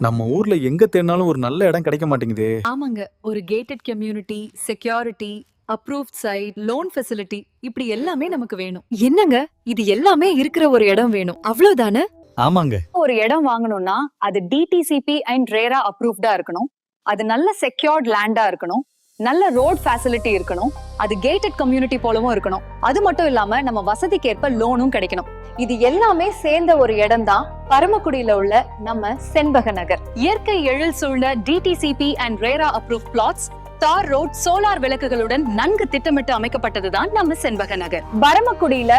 நம்ம ஊர்ல எங்க தேடினாலும் ஒரு நல்ல இடம் கிடைக்க மாட்டேங்குதே. ஆமாங்க. ஒரு gated community, security, approved site, loan facility இப்படி எல்லாமே நமக்கு வேணும். என்னங்க, இது எல்லாமே இருக்கிற ஒரு இடம் வேணும். அவ்வளவுதானே? ஆமாங்க. ஒரு இடம் வாங்கணும்னா அது டிடிசிபி அண்ட் ரேரா அப்ரூவ்டா இருக்கணும். அது நல்ல செக்யூர்ட் லேண்டா இருக்கணும். நல்ல ரோட் ஃபெசிலிட்டி இருக்கணும். அது கேட்டட் கம்யூனிட்டி போலவும் இருக்கணும். அது மட்டும் இல்லாம நம்ம வசதிக்கேற்ப லோனும் கிடைக்கணும். இது எல்லாமே சேர்ந்த ஒரு இடம் தான் பரமக்குடியில உள்ள நம்ம செண்பக நகர். இயற்கை எழில் சூழ்ந்த DTCP and RERA approve plots, tar road, solar விளக்குகளுடன் நன்கு திட்டமிட்டு அமைக்கப்பட்டதுதான் நம்ம செண்பக நகர். பரமக்குடியில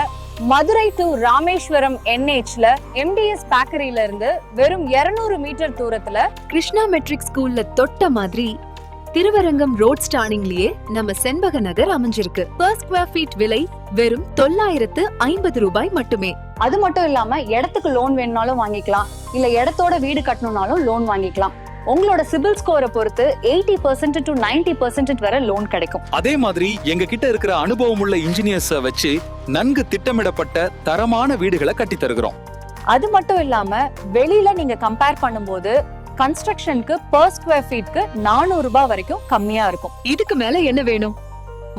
மதுரை டு ராமேஸ்வரம் NHல MDS பேக்கரியில இருந்து வெறும் 200 மீட்டர் தூரத்துல கிருஷ்ணா மெட்ரிக் ஸ்கூல்ல தொட்ட மாதிரி திருவரங்கம் ரோட் ஸ்டார்டிங்லயே நம்ம செண்பக நகர் அமைஞ்சிருக்கு. per ஸ்கொயர் ஃபீட் விலை வெறும் 950 ரூபாய் மட்டுமே. அது மட்டும் இல்லாம இடத்துக்கு லோன் வேணும்னாலும் வாங்கிக்கலாம், இல்ல இடத்தோட வீடு கட்டணும்னாலும் லோன் வாங்கிக்கலாம். உங்களோட சிபில் ஸ்கோரை பொறுத்து 80% to 90% வரை லோன் கிடைக்கும். அதே மாதிரி எங்க கிட்ட இருக்கிற அனுபவம் உள்ள இன்ஜினியர்ஸ வச்சு நன்கு திட்டமிடப்பட்ட தரமான வீடுகளை கட்டி தருகிறோம். அது மட்டும் இல்லாம வெளியில நீங்க கம்பேர் பண்ணும்போது கன்ஸ்ட்ரக்ஷனுக்கு per ஸ்கொயர் ஃபீட்க்கு 400 ரூபாய் வரைக்கும் கம்மியா இருக்கும். இதுக்கு மேல என்ன வேணும்?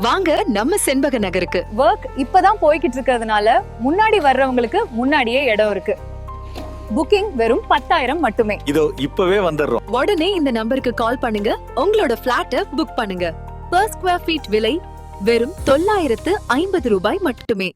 வாங்க நம்ம செண்பக நகருக்கு. ஒர்க் இப்பதான் போய்கிட்டு இருக்கிறதுனால முன்னாடி வர்றவங்களுக்கு முன்னாடியே இடம் இருக்கு. புக்கிங் வெறும் 10,000 மட்டுமே. இதோ இப்பவே வந்துடுறோம். உடனே இந்த நம்பருக்கு கால் பண்ணுங்க, உங்களோட பிளாட்டை புக் பண்ணுங்க. per ஸ்கொயர் ஃபீட் விலை வெறும் 950 ரூபாய் மட்டுமே.